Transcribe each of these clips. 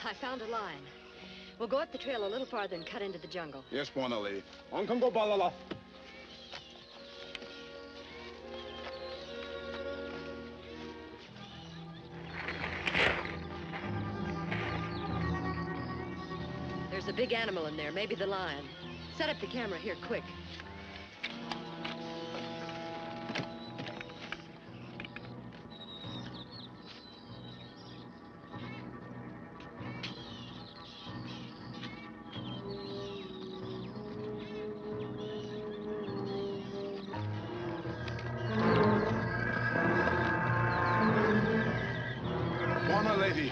I found a line. We'll go up the trail a little farther and cut into the jungle. Yes, Buona Lady. On Kongo balala. There's a big animal in there, maybe the lion. Set up the camera here, quick. Buona Lady.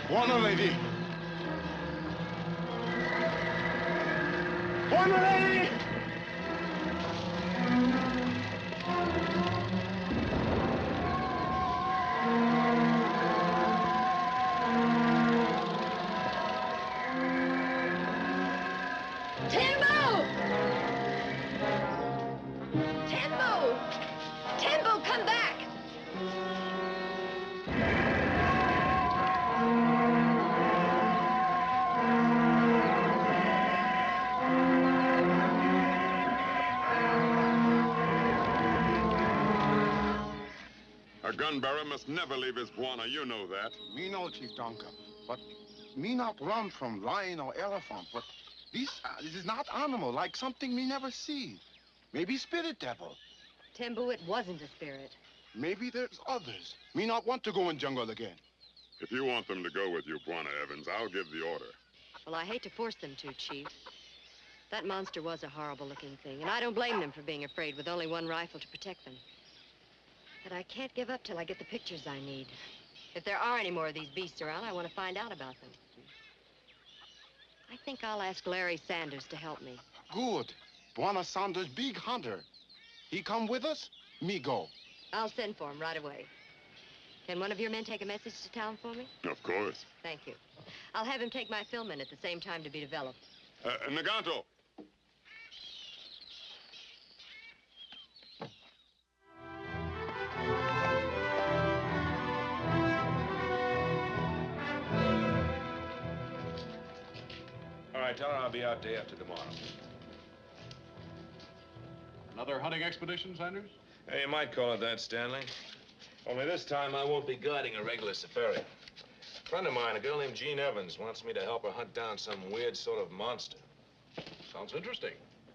Buona Lady. Buona Lady! Come back! A gun bearer must never leave his Buona, you know that. Me know, Chief Donka, but me not run from lion or elephant, but this is not animal, like something me never see. Maybe spirit devil. Tembo, it wasn't a spirit. Maybe there's others. Me not want to go in jungle again. If you want them to go with you, Buona Evans, I'll give the order. Well, I hate to force them to, Chief. That monster was a horrible-looking thing, and I don't blame them for being afraid with only one rifle to protect them. But I can't give up till I get the pictures I need. If there are any more of these beasts around, I want to find out about them. I think I'll ask Larry Sanders to help me. Good. Buona Sanders big hunter. He come with us, me go. I'll send for him right away. Can one of your men take a message to town for me? Of course. Thank you. I'll have him take my film in at the same time to be developed. Naganto! All right, tell her I'll be out day after tomorrow. Another hunting expedition, Sanders? Hey, you might call it that, Stanley. Only this time I won't be guiding a regular safari. A friend of mine, a girl named Jean Evans, wants me to help her hunt down some weird sort of monster. Sounds interesting.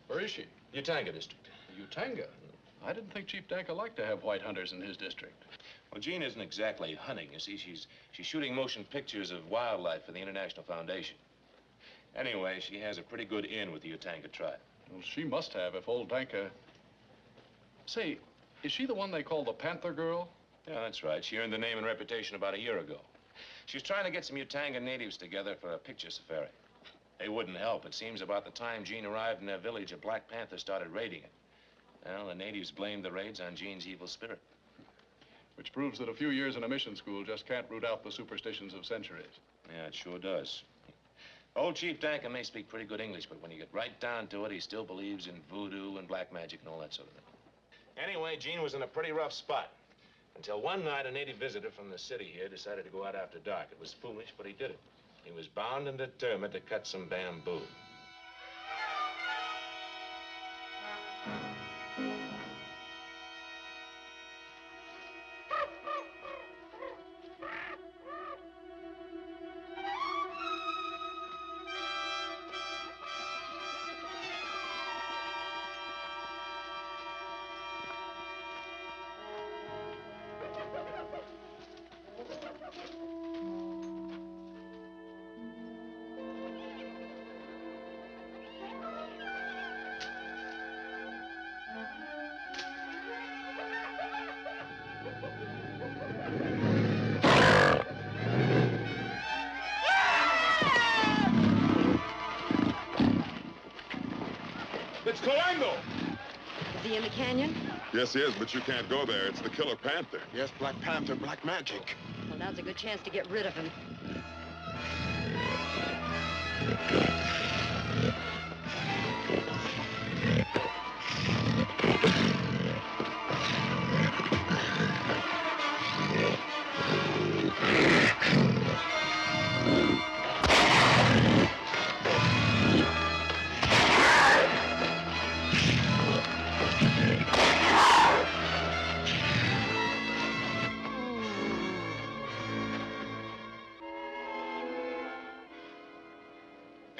Where is she? Utanga district. Utanga? I didn't think Chief Danka liked to have white hunters in his district. Well, Jean isn't exactly hunting. You see, she's shooting motion pictures of wildlife for the International Foundation. Anyway, she has a pretty good in with the Utanga tribe. Well, she must have if old Danka... Say, is she the one they call the Panther Girl? Yeah, that's right. She earned the name and reputation about a year ago. She was trying to get some Utanga natives together for a picture safari. They wouldn't help. It seems about the time Jean arrived in their village, a Black Panther started raiding it. Well, the natives blamed the raids on Jean's evil spirit. Which proves that a few years in a mission school just can't root out the superstitions of centuries. Yeah, it sure does. Old Chief Danka may speak pretty good English, but when you get right down to it, he still believes in voodoo and black magic and all that sort of thing. Anyway, Jean was in a pretty rough spot. Until one night, a native visitor from the city here decided to go out after dark. It was foolish, but he did it. He was bound and determined to cut some bamboo. It's Kongo! Is he in the canyon? Yes, he is, but you can't go there. It's the killer panther. Yes, Black Panther, black magic. Well, now's a good chance to get rid of him.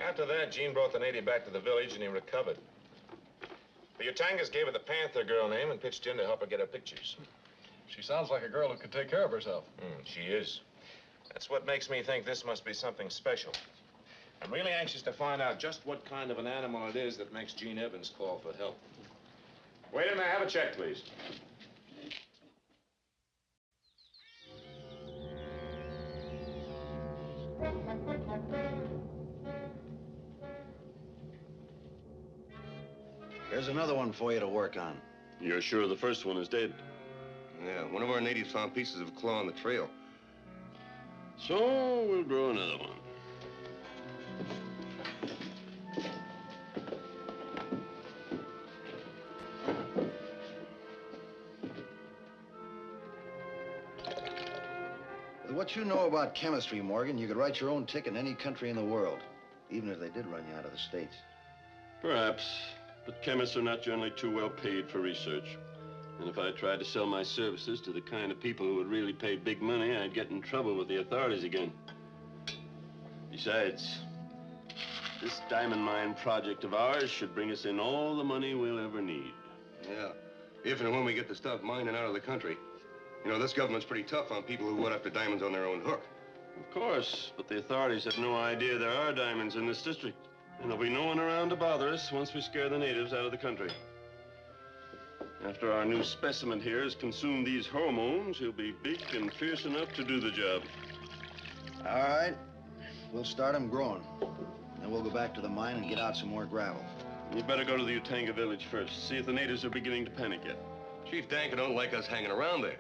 After that, Jean brought the native back to the village and he recovered. The Utangas gave her the Panther Girl name and pitched in to help her get her pictures. She sounds like a girl who could take care of herself. She is. That's what makes me think this must be something special. I'm really anxious to find out just what kind of an animal it is that makes Jean Evans call for help. Wait a minute, have a check, please. Here's another one for you to work on. You're sure the first one is dead? Yeah, one of our natives found pieces of claw on the trail. So we'll draw another one. With what you know about chemistry, Morgan, you could write your own ticket in any country in the world, even if they did run you out of the States. Perhaps, but chemists are not generally too well paid for research. And if I tried to sell my services to the kind of people who would really pay big money, I'd get in trouble with the authorities again. Besides, this diamond mine project of ours should bring us in all the money we'll ever need. Yeah, if and when we get the stuff mined and out of the country. You know, this government's pretty tough on people who went after diamonds on their own hook. Of course, but the authorities have no idea there are diamonds in this district. And there'll be no one around to bother us once we scare the natives out of the country. After our new specimen here has consumed these hormones, he'll be big and fierce enough to do the job. All right. We'll start him growing. Then we'll go back to the mine and get out some more gravel. You better go to the Utanga village first. See if the natives are beginning to panic yet. Chief Danker don't like us hanging around there.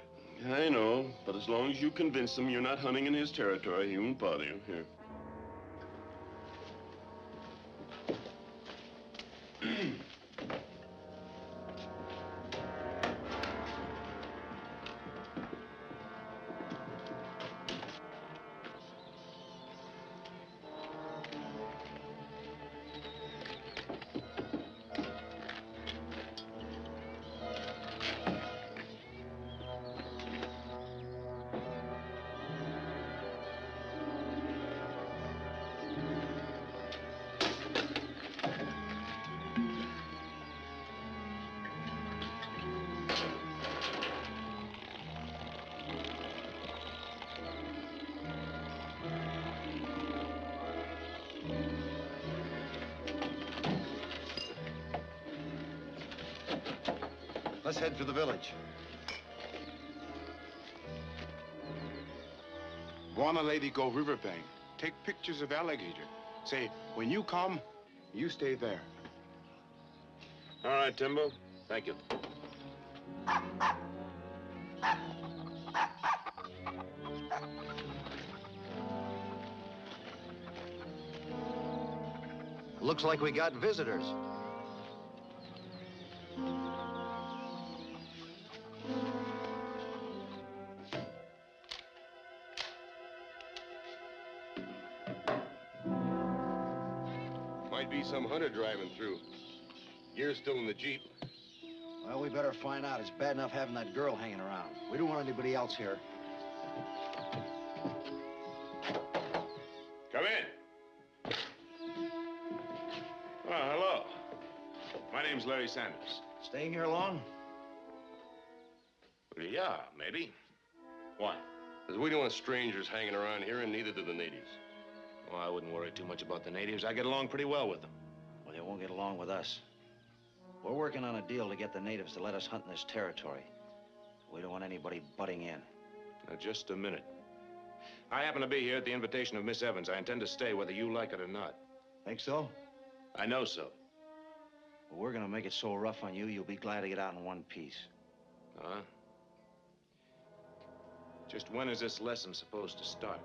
I know, but as long as you convince them you're not hunting in his territory, he won't bother you. Here. Let's head for the village. Guana lady go riverbank. Take pictures of alligator. Say, when you come, you stay there. All right, Timbo. Thank you. Looks like we got visitors. Might be some hunter driving through. You're still in the Jeep. Well, we better find out. It's bad enough having that girl hanging around. We don't want anybody else here. Come in. Oh, hello. My name's Larry Sanders. Staying here long? Yeah, maybe. Why? Because we don't want strangers hanging around here, and neither do the natives. Well, I wouldn't worry too much about the natives. I get along pretty well with them. Well, they won't get along with us. We're working on a deal to get the natives to let us hunt in this territory. We don't want anybody butting in. Now, just a minute. I happen to be here at the invitation of Miss Evans. I intend to stay whether you like it or not. Think so? I know so. Well, we're gonna make it so rough on you, you'll be glad to get out in one piece. Huh? Just when is this lesson supposed to start?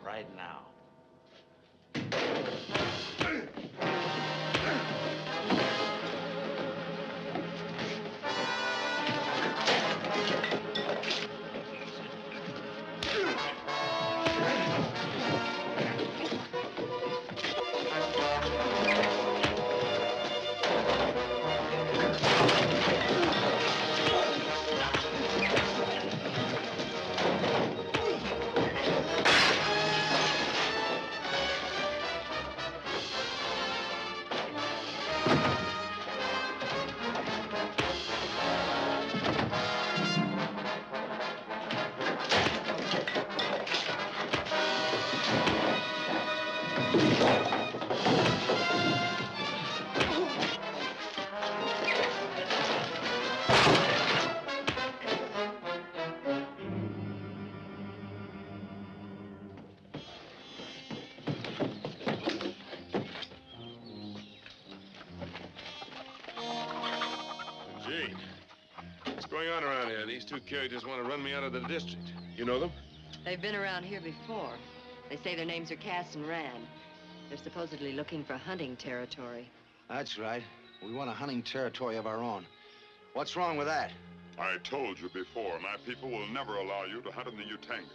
Right now. Gee, what's going on around here? These two characters want to run me out of the district. You know them? They've been around here before. They say their names are Cass and Rand. They're supposedly looking for hunting territory. That's right. We want a hunting territory of our own. What's wrong with that? I told you before, my people will never allow you to hunt in the Utanga.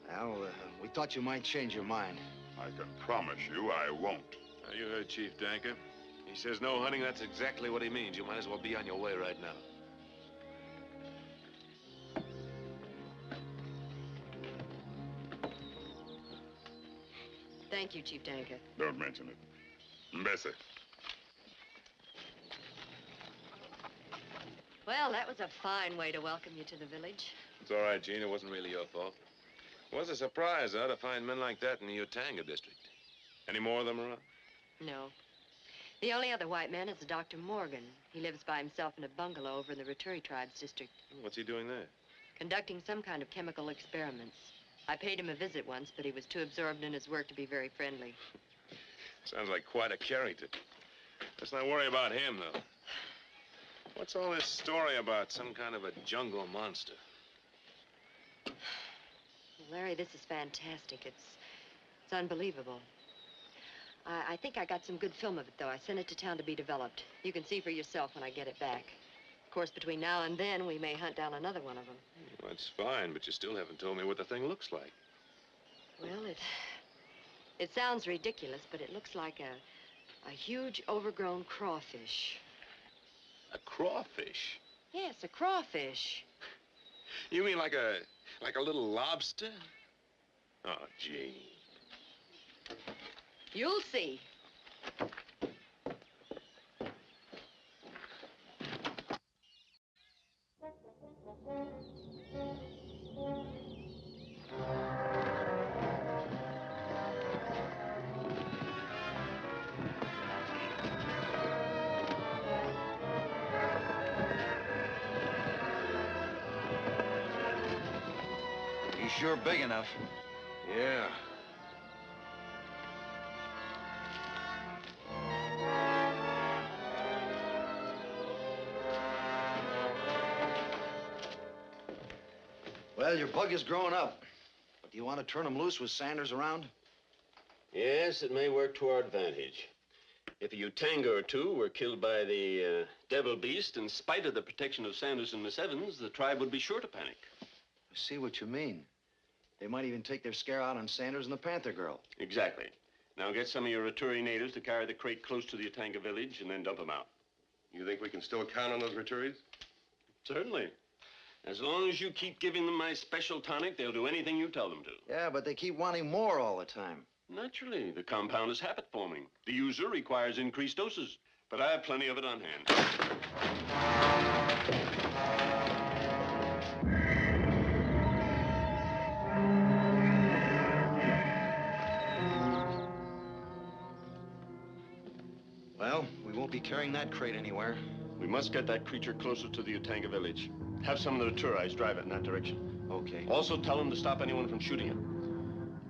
Well, we thought you might change your mind. I can promise you I won't. Now, you heard Chief Danker. He says no hunting, that's exactly what he means. You might as well be on your way right now. Thank you, Chief Danker. Don't mention it. Bessie. Well, that was a fine way to welcome you to the village. It's all right, Gene. It wasn't really your fault. It was a surprise, though, to find men like that in the Utanga district. Any more of them around? No. The only other white man is Dr. Morgan. He lives by himself in a bungalow over in the Roturi Tribes district. What's he doing there? Conducting some kind of chemical experiments. I paid him a visit once, but he was too absorbed in his work to be very friendly. Sounds like quite a character. Let's not worry about him, though. What's all this story about some kind of a jungle monster? Larry, this is fantastic. It's unbelievable. I think I got some good film of it, though. I sent it to town to be developed. You can see for yourself when I get it back. Of course, between now and then, we may hunt down another one of them. Well, that's fine, but you still haven't told me what the thing looks like. Well, it sounds ridiculous, but it looks like a huge, overgrown crawfish. A crawfish? Yes, a crawfish. You mean like a little lobster? Oh, gee. You'll see. He's sure big enough. Yeah. Well, your bug is growing up. But do you want to turn him loose with Sanders around? Yes, it may work to our advantage. If a Utanga or two were killed by the devil beast, in spite of the protection of Sanders and Miss Evans, the tribe would be sure to panic. I see what you mean. They might even take their scare out on Sanders and the Panther Girl. Exactly. Now get some of your Roturi natives to carry the crate close to the Utanga village and then dump them out. You think we can still count on those Roturis? Certainly. As long as you keep giving them my special tonic, they'll do anything you tell them to. Yeah, but they keep wanting more all the time. Naturally, the compound is habit forming. The user requires increased doses, but I have plenty of it on hand. Well, we won't be carrying that crate anywhere. We must get that creature closer to the Utanga village. Have some of the Roturi's drive it in that direction. Okay. Also tell them to stop anyone from shooting it.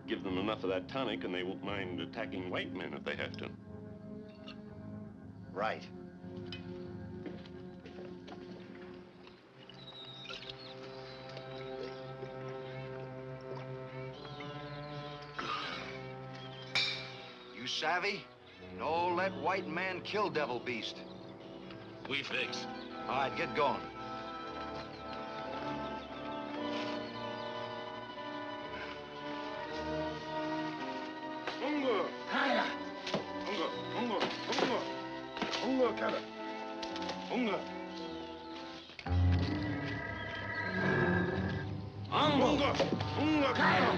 Give them enough of that tonic and they won't mind attacking white men if they have to. Right. You savvy? No, let white man kill devil beast. We fix. All right, get going. Kongo, Kaya. Kongo, Kaya. Kongo. Kongo, Kaya.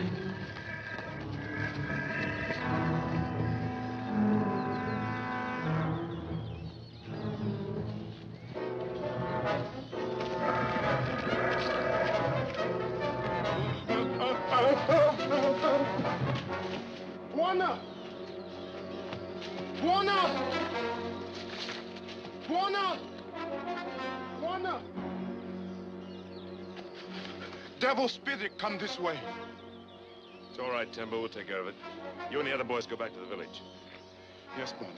Wana! Warner! Warner! Warner! Devil Spirit, come this way. It's all right, Timber. We'll take care of it. You and the other boys go back to the village. Yes, Warner.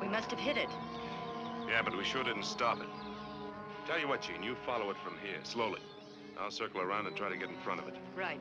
We must have hit it. Yeah, but we sure didn't stop it. Tell you what, Gene, you follow it from here, slowly. I'll circle around and try to get in front of it. Right.